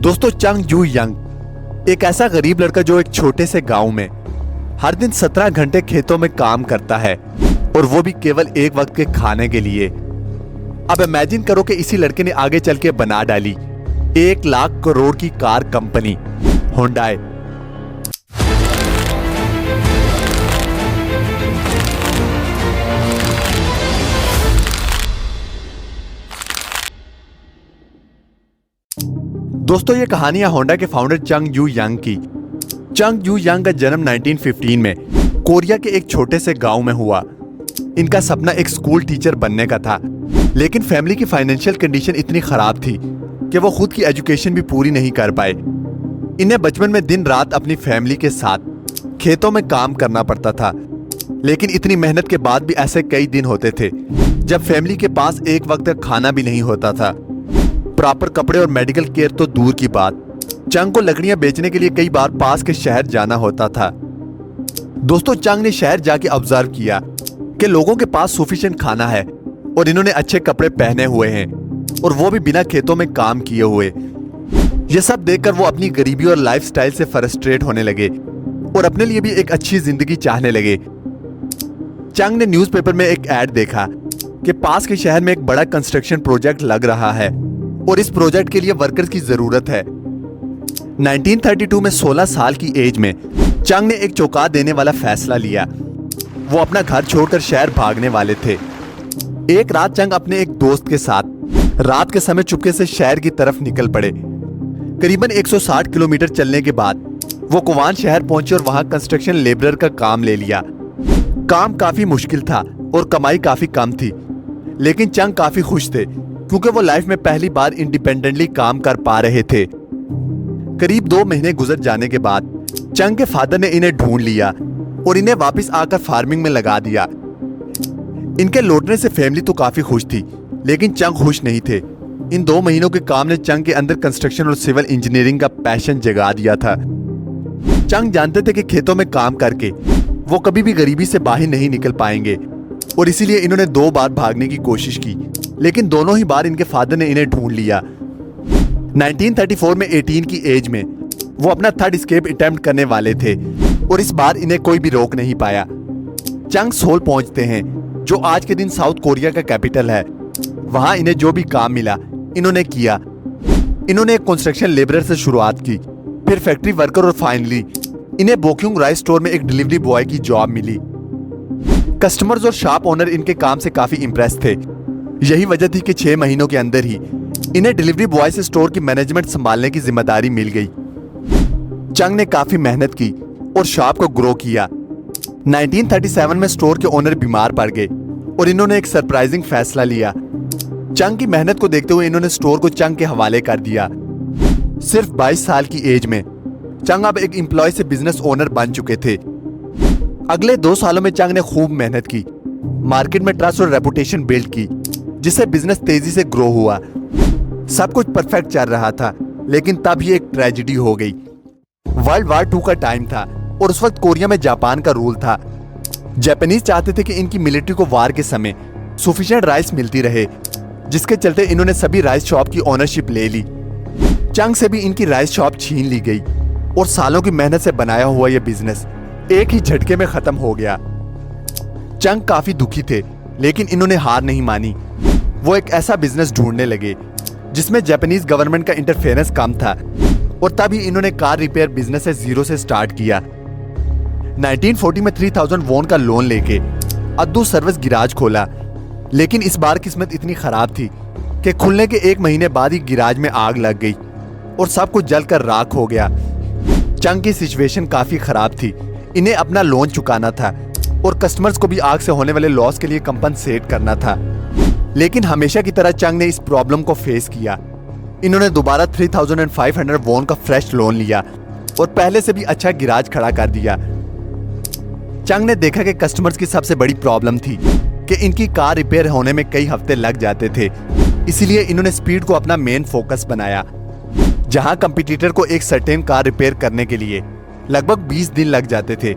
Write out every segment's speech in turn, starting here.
दोस्तों, चंग you young एक ऐसा गरीब लड़का जो एक छोटे से गांव में हर दिन 17 घंटे खेतों में काम करता है, और वो भी केवल एक वक्त के खाने के लिए। अब इमेजिन करो कि इसी लड़के ने आगे चल के बना डाली 1 लाख करोड़ की कार कंपनी हुंडई। दोस्तों, ये कहानी है होंडा के फाउंडर चंग यू यंग की। चंग यू यंग का जन्म 1915 में कोरिया के एक छोटे से गांव में हुआ। इनका सपना एक स्कूल टीचर बनने का था, लेकिन फैमिली की फाइनेंशियल कंडीशन इतनी खराब थी कि वो खुद की एजुकेशन भी पूरी नहीं कर पाए। इन्हें बचपन में दिन रात अपनी फैमिली के साथ खेतों में काम करना पड़ता था, लेकिन इतनी मेहनत के बाद भी ऐसे कई दिन होते थे जब फैमिली के पास एक वक्त का खाना भी नहीं होता था। प्रॉपर कपड़े और मेडिकल केयर तो दूर की बात, चंग को लकड़ियां बेचने के लिए कई बार पास के शहर जाना होता था। दोस्तों, चंग ने शहर जाके ऑब्जर्व किया कि लोगों के पास सफिशिएंट खाना है और इन्होंने अच्छे कपड़े पहने हुए हैं, और वो भी बिना खेतों में काम किए हुए। ये सब देखकर वो अपनी गरीबी और लाइफस्टाइल से फ्रस्ट्रेट होने लगे और अपने लिए भी एक अच्छी जिंदगी चाहने लगे। चंग ने न्यूज़पेपर में एक ऐड देखा कि पास के शहर में एक बड़ा कंस्ट्रक्शन प्रोजेक्ट लग रहा है और इस प्रोजेक्ट के लिए वर्कर्स की जरूरत है। 1932 में 16 साल की एज में चंग ने एक चौंका देने वाला फैसला लिया। वो अपना घर छोड़कर शहर भागने वाले थे। एक रात चंग अपने एक दोस्त के साथ रात के समय चुपके से शहर की तरफ निकल पड़े। करीबन 160 किलोमीटर चलने के बाद वो कुवान शहर पहुंचे और वहां कंस्ट्रक्शन लेबरर का काम ले लिया। काम काफी मुश्किल था और कमाई काफी कम थी, लेकिन चंग काफी खुश थे क्योंकि वो लाइफ में पहली बार इंडिपेंडेंटली काम कर पा रहे थे। करीब 2 महीने गुजर जाने के बाद चंग के फादर ने इन्हें ढूंढ लिया और इन्हें वापस आकर फार्मिंग में लगा दिया। इनके लौटने से फैमिली तो काफी खुश थी, लेकिन चंग खुश नहीं थे। इन 2 महीनों के काम ने चंग के अंदर कंस्ट्रक्शन और सिविल इंजीनियरिंग का पैशन जगा दिया था। चंग जानते थे कि खेतों में काम करके वो कभी भी गरीबी से बाहर नहीं निकल पाएंगे, और इसीलिए इन्होंने 2 बार भागने की कोशिश की, लेकिन दोनों ही बार इनके फादर ने इन्हें ढूंढ लिया। 1934 में 18 की एज में वो अपना थर्ड एस्केप अटेम्प्ट करने वाले थे, और इस बार इन्हें कोई भी रोक नहीं पाया। चंग सोल पहुंचते हैं, जो आज के दिन साउथ कोरिया का कैपिटल है। वहां इन्हें जो भी काम मिला इन्होंने किया। इन्होंने एक कंस्ट्रक्शन लेबरर से शुरुआत की, फिर फैक्ट्री वर्कर, और फाइनली इन्हें बोक्यूंग राइस स्टोर में एक डिलीवरी बॉय की जॉब मिली। कस्टमर्स और शॉप ओनर इनके काम से काफी इंप्रेस थे। यही वजह थी कि 6 महीनों के अंदर ही इन्हें डिलीवरी बॉय से स्टोर की मैनेजमेंट संभालने की जिम्मेदारी मिल गई। चंग ने काफी मेहनत की और शॉप को ग्रो किया। 1937 में स्टोर के ओनर बीमार पड़ गए और इन्होंने एक सरप्राइजिंग फैसला लिया। चंग की मेहनत को देखते हुए इन्होंने स्टोर को चंग के हवाले कर दिया। सिर्फ 22 साल की एज में चंग अब एक एम्प्लॉय से बिजनेस ओनर बन चुके थे। अगले 2 सालों में चंग ने खूब मेहनत की, मार्केट में ट्रस्ट और रेपुटेशन बिल्ड की, जिससे बिजनेस तेजी से ग्रो हुआ। सब कुछ परफेक्ट चल रहा था, लेकिन तब ही एक ट्रेजेडी हो गई। वर्ल्ड वार 2 का टाइम था और उस वक्त कोरिया में जापान का रूल था। जापानीज चाहते थे कि इनकी मिलिट्री को वार के समय सफिशिएंट राइस मिलती रहे, जिसके चलते इन्होंने सभी राइस शॉप की ओनरशिप ले ली। चंग से भी इनकी राइस शॉप छीन ली गई और सालों की मेहनत से बनाया हुआ यह बिजनेस एक ही झटके में खत्म हो गया। चंग काफी दुखी थे, लेकिन इन्होंने हार नहीं मानी। वो एक ऐसा बिजनेस ढूंढने लगे जिसमें जापानीज गवर्नमेंट का इंटरफेरेंस कम था, और तभी इन्होंने कार रिपेयर बिजनेस से जीरो से स्टार्ट किया। 1940 में 3000 वॉन का लोन लेके अद्दू सर्विस गिराज खोला, लेकिन इस बार किस्मत इतनी खराब थी कि खुलने के 1 महीने बाद ही गिराज में आग लग गई और सब कुछ जलकर राख हो गया। चंग की सिचुएशन काफी खराब थी। इन्हें अपना लोन चुकाना था और कस्टमर्स को भी आग से होने वाले लॉस के लिए कंपनसेट करना था, लेकिन हमेशा की तरह चंग ने इस प्रॉब्लम को फेस किया। इन्होंने दोबारा 3500 वॉन का फ्रेश लोन लिया और पहले से भी अच्छा गिराज खड़ा कर दिया। चंग ने देखा कि कस्टमर्स की सबसे बड़ी प्रॉब्लम थी कि इनकी कार रिपेयर होने में कई हफ्ते लग जाते थे, इसीलिए इन्होंने स्पीड को अपना मेन फोकस बनाया। जहां कंपटीटर को एक सर्टेन कार रिपेयर करने के लिए लगभग 20 दिन लग जाते थे,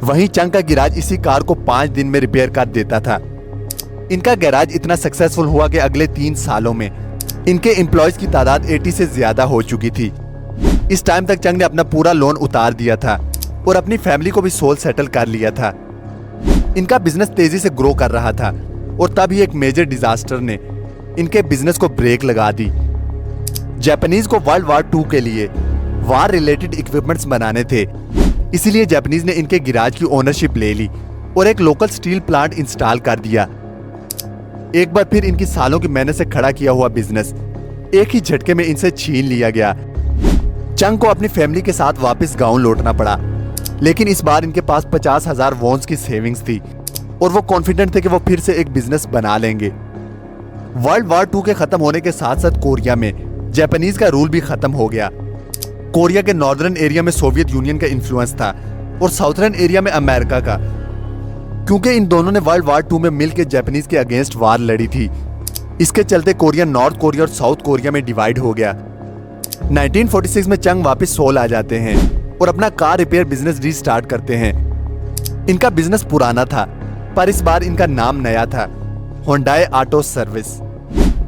वहीं चंग का गैराज इसी कार को 5 दिन में रिपेयर कर देता था। इनका गैराज इतना सक्सेसफुल हुआ कि अगले 3 सालों में इनके एम्प्लॉयज की तादाद 80 से ज्यादा हो चुकी थी। इस टाइम तक चंग ने अपना पूरा लोन उतार दिया था और अपनी फैमिली को भी सोल सेटल कर लिया था। इनका बिजनेस तेजी से ग्रो कर रहा था और तभी एक मेजर डिजास्टर ने इनके बिजनेस को ब्रेक लगा दी। जापानीज को वर्ल्ड वार 2 के लिए वार रिलेटेड इक्विपमेंट्स बनाने थे, इसीलिए जापानीज ने इनके गिराज की ओनरशिप ले ली और एक लोकल स्टील प्लांट इंस्टॉल कर दिया। एक बार फिर इनकी सालों की मेहनत से खड़ा किया हुआ बिजनेस एक ही झटके में इनसे छीन लिया गया। चंग को अपनी फैमिली के साथ वापस गांव लौटना पड़ा, लेकिन इस बार इनके पास 50,000 वॉन्स की सेविंग्स थी और वो कॉन्फिडेंट थे कि वो फिर से एक बिजनेस बना लेंगे। वर्ल्ड वार 2 के खत्म होने के साथ साथ कोरिया में जापानीज का रूल भी खत्म हो गया। कोरिया के नॉर्दर्न एरिया में सोवियत यूनियन का इन्फ्लुएंस था और साउथर्न एरिया में अमेरिका का, क्योंकि इन दोनों ने वर्ल्ड वार 2 में मिलकर जापानीज के अगेंस्ट वार लड़ी थी। इसके चलते कोरिया नॉर्थ कोरिया और साउथ कोरिया में डिवाइड हो गया। 1946 में चंग वापस सोल आ जाते हैं और अपना कार रिपेयर बिजनेस रीस्टार्ट करते हैं। इनका बिजनेस पुराना था, पर इस बार इनका नाम नया था, होंडाई ऑटो सर्विस।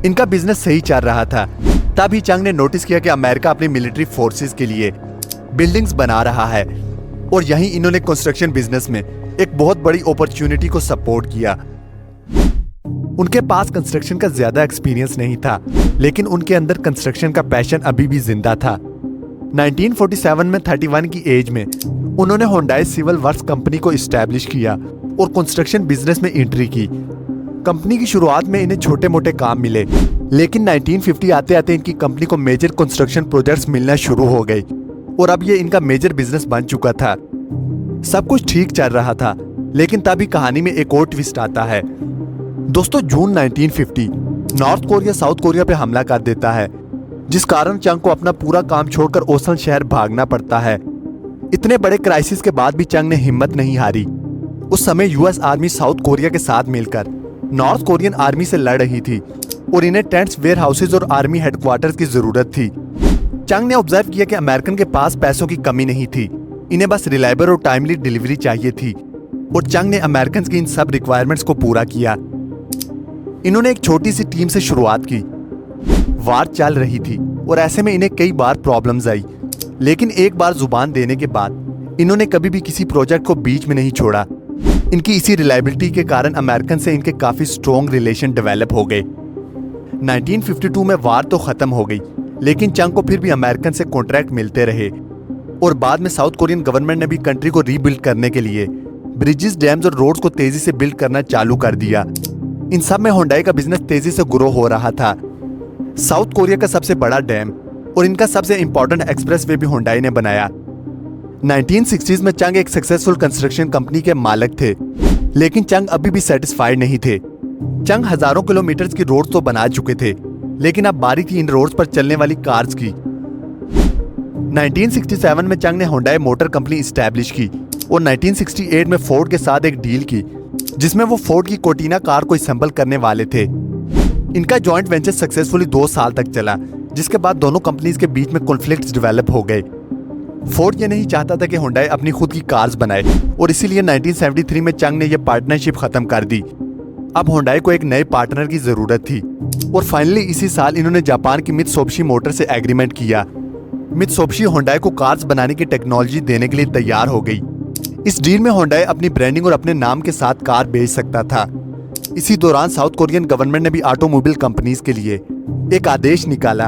इनका बिजनेस सही चल रहा था, तभी चंग ने नोटिस किया कि अमेरिका अपनी मिलिट्री फोर्सेस के लिए बिल्डिंग्स बना रहा है और यहीं इन्होंने कंस्ट्रक्शन बिजनेस में एक बहुत बड़ी अपॉर्चुनिटी को सपोर्ट किया। उनके पास कंस्ट्रक्शन का ज्यादा एक्सपीरियंस नहीं था, लेकिन उनके अंदर कंस्ट्रक्शन का पैशन अभी भी जिंदा था। 1947 में 31 की एज में उन्होंने होंडाई सिविल वर्क्स कंपनी को इस्टेब्लिश किया और कंस्ट्रक्शन बिजनेस में एंट्री की। कंपनी की शुरुआत में इन्हें छोटे मोटे काम मिले, लेकिन 1950 आते आते इनकी कंपनी को मेजर कंस्ट्रक्शन प्रोजेक्ट्स मिलना शुरू हो गए और अब ये इनका मेजर बिजनेस बन चुका था। सब कुछ ठीक चल रहा था, लेकिन तभी कहानी में एक और ट्विस्ट आता है। दोस्तों, जून 1950 नॉर्थ कोरिया साउथ कोरिया पे हमला कर देता है, जिस कारण चंग को अपना पूरा काम छोड़कर ओसन शहर भागना पड़ता है। इतने बड़े क्राइसिस के बाद भी चंग ने हिम्मत नहीं हारी। उस समय यूएस आर्मी साउथ कोरिया के साथ मिलकर नॉर्थ कोरियन आर्मी से लड़ रही थी और इन्हें टेंट्स, वेयर हाउसेज और आर्मी हेडक्वार्टर्स की जरूरत थी। चंग ने ऑब्जर्व किया कि अमेरिकन के पास पैसों की कमी नहीं थी, इन्हें बस रिलायबल और टाइमली डिलीवरी चाहिए थी और चंग ने अमेरिकन की इन सब रिक्वायरमेंट्स को पूरा किया। इन्होंने एक छोटी सी टीम से शुरुआत की। वार चल रही थी और ऐसे में इन्हें कई बार प्रॉब्लम्स आई, लेकिन एक बार जुबान देने के बाद इन्होंने कभी भी किसी प्रोजेक्ट को बीच में नहीं छोड़ा। इनकी इसी रिलायबिलिटी के कारण अमेरिकन से इनके काफी स्ट्रॉन्ग रिलेशन डेवलप हो गए। 1952 में वार तो खत्म हो गई, लेकिन चंग को फिर भी अमेरिकन से कॉन्ट्रैक्ट मिलते रहे और बाद में साउथ कोरियन गवर्नमेंट ने भी कंट्री को रीबिल्ड करने के लिए ब्रिजेस, डैम्स और रोड्स को तेजी से बिल्ड करना चालू कर दिया। इन सब में होंडाई का बिजनेस तेजी से ग्रो हो रहा था। साउथ कोरिया का सबसे बड़ा डैम और इनका सबसे इंपॉर्टेंट एक्सप्रेसवे भी होंडाई ने बनाया। 1960s में चंग एक सक्सेसफुल कंस्ट्रक्शन कंपनी के मालिक थे, लेकिन चंग अभी भी सेटिस्फाइड नहीं थे। चंग हजारों किलोमीटर की रोड तो बना चुके थे, लेकिन अब बारी थी इन रोड्स पर चलने वाली कार्स की। 1967 में चंग ने होंडाई मोटर कंपनी इस्टेब्लिश की और 1968 में फोर्ड के साथ एक डील की, जिसमें वो फोर्ड की कोटिना कार को असेंबल करने वाले थे। इनका जॉइंट वेंचर सक्सेसफुली 2 साल तक चला, जिसके बाद दोनों कंपनीज के बीच में कॉन्फ्लिक्ट्स डेवलप हो गए। फोर्ड ये नहीं चाहता था कि होंडाई अपनी खुद की कार्स बनाए और इसीलिए 1973 में चंग ने यह पार्टनरशिप खत्म कर दी। अब होंडाई को एक नए पार्टनर की जरूरत थी और फाइनली इसी साल इन्होंने जापान की मित्सुबिशी मोटर से एग्रीमेंट किया। मित्सुबिशी होंडाई को कार्स बनाने की टेक्नोलॉजी देने के लिए तैयार हो गई। इस डील में होंडाई अपनी ब्रांडिंग और अपने नाम के साथ कार बेच सकता था। इसी दौरान साउथ कोरियन गवर्नमेंट ने भी ऑटोमोबाइल कंपनीज के लिए एक आदेश निकाला।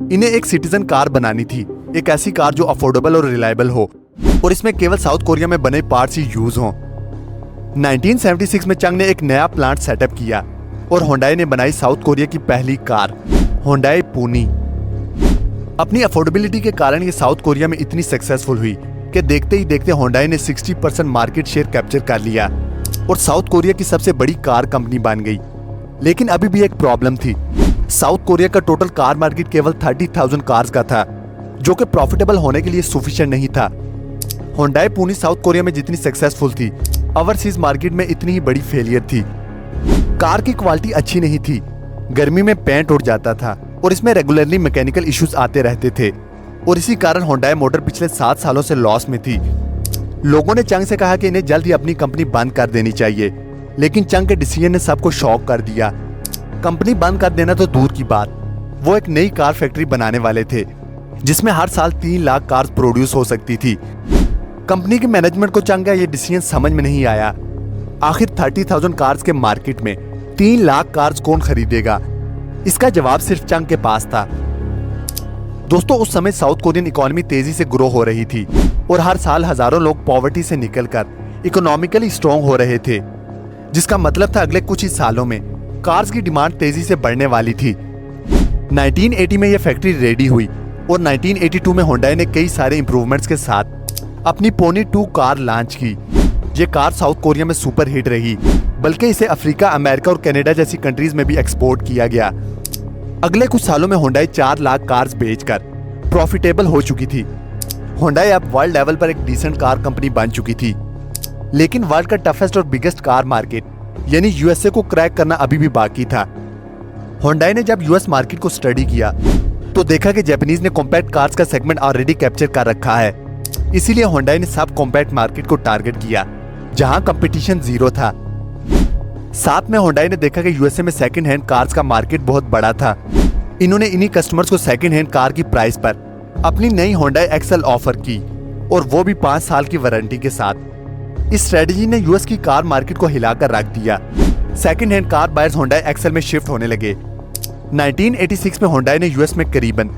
इन्हें एक सिटीजन कार बनानी थी, एक ऐसी कार जो अफोर्डेबल और रिलायबल हो और इसमें केवल साउथ कोरिया में बने पार्ट्स ही यूज हों। 1976 में चंग ने एक नया प्लांट सेटअप किया और होंडाई ने बनाई साउथ कोरिया की पहली कार, होंडाई पूनी। अपनी अफोर्डेबिलिटी के कारण ये साउथ कोरिया में इतनी सक्सेसफुल हुई कि देखते ही देखते होंडाई ने 60% मार्केट शेयर कैप्चर कर लिया और साउथ कोरिया की सबसे बड़ी कार कंपनी बन गई। लेकिन अभी भी एक प्रॉब्लम थी। साउथ कोरिया का टोटल कार मार्केट केवल 30,000 कार्स का था, जो कि प्रॉफिटेबल होने के लिए सफिशिएंट नहीं था। होंडाई पूनी साउथ कोरिया में जितनी सक्सेसफुल थी, ओवरसीज मार्केट में इतनी ही बड़ी फेलियर थी। कार की क्वालिटी अच्छी नहीं थी, गर्मी में पेंट उड़ जाता था और इसमें रेगुलरली मैकेनिकल इश्यूज आते रहते थे और इसी कारण होंडाई मोटर पिछले 7 सालों से लॉस में थी। लोगों ने चंग से कहा कि इन्हें जल्द ही अपनी कंपनी बंद कर देनी चाहिए, लेकिन चंग के डिसीजन ने सबको शॉक कर दिया। कंपनी बंद कर देना तो दूर की बात, वो एक नई कार फैक्ट्री बनाने वाले थे जिसमें हर साल 3 लाख कार्स प्रोड्यूस हो सकती थी। कंपनी के मैनेजमेंट को चंग का ये डिसीजन समझ में नहीं आया। आखिर 30,000 कार्स के मार्केट में 3 लाख कार्स कौन खरीदेगा? इसका जवाब सिर्फ चंग के पास था। दोस्तों, उस समय साउथ कोरियन इकोनॉमी तेजी से ग्रो हो रही थी और हर साल हजारों लोग पॉवर्टी से निकलकर इकोनॉमिकली स्ट्रॉन्ग हो रहे थे, जिसका मतलब था अगले कुछ ही सालों में कार्स की डिमांड तेजी से बढ़ने वाली थी। 1980 में यह फैक्ट्री रेडी हुई और 1982 में होंडा ने कई सारे इंप्रूवमेंट्स के साथ अपनी पोनी 2 कार लॉन्च की। ये कार साउथ कोरिया में सुपर हिट रही, बल्कि इसे अफ्रीका, अमेरिका और कनाडा जैसी कंट्रीज में भी एक्सपोर्ट किया गया। अगले कुछ सालों में होंडा 4 लाख कार्स बेचकर प्रॉफिटेबल हो चुकी थी। होंडा अब वर्ल्ड लेवल पर एक डिसेंट कार कंपनी बन चुकी थी, लेकिन वर्ल्ड का टफेस्ट और बिगेस्ट कार मार्केट यानी यूएसए को क्रैक करना अभी भी बाकी था। होंडा ने जब यूएस मार्केट को स्टडी किया तो देखा कि जापानीज ने कॉम्पैक्ट कार्स का सेगमेंट ऑलरेडी कैप्चर कर रखा है। इसीलिए होंडा ने सब कॉम्पैक्ट मार्केट को टारगेट किया जहां कंपटीशन जीरो था। साथ में होंडा ने देखा कि यूएसए में सेकंड हैंड कार्स का मार्केट बहुत बड़ा था। इन्होंने इन्हीं कस्टमर्स को सेकंड हैंड कार की प्राइस पर अपनी नई होंडा एक्सेल ऑफर की, और वो भी 5 साल की वारंटी के साथ। इस स्ट्रेटजी ने यूएस की कार मार्केट को हिलाकर रख दिया। Second hand car buyers Honda Excel में शिफ्ट होने लगे। 1986 में होंडा ने यूएस में करीबन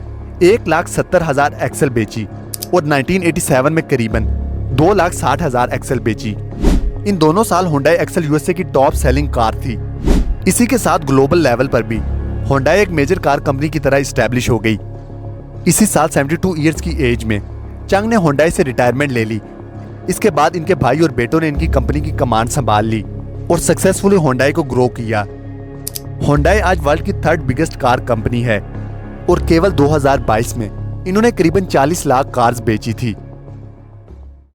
1,70,000 एक्सेल बेची और 1987 में करीबन 2,60,000 एक्सेल बेची। इन दोनों साल होंडा एक्सेल यूएसए की टॉप सेलिंग कार थी। इसी के साथ ग्लोबल लेवल पर भी होंडा एक मेजर कार कंपनी की तरह स्टैब्लिश हो गई। इसी साल 72 इयर्स की एज में चंग ने होंडा से रिटायरमेंट ले ली। इसके बाद इनके भाई और बेटों ने इनकी कंपनी की कमांड संभाल ली और सक्सेसफुली होंडा को ग्रो किया। होंडा आज वर्ल्ड की 3rd बिगेस्ट कार कंपनी है और केवल 2022 में इन्होंने करीबन 40 लाख कार्स बेची थी।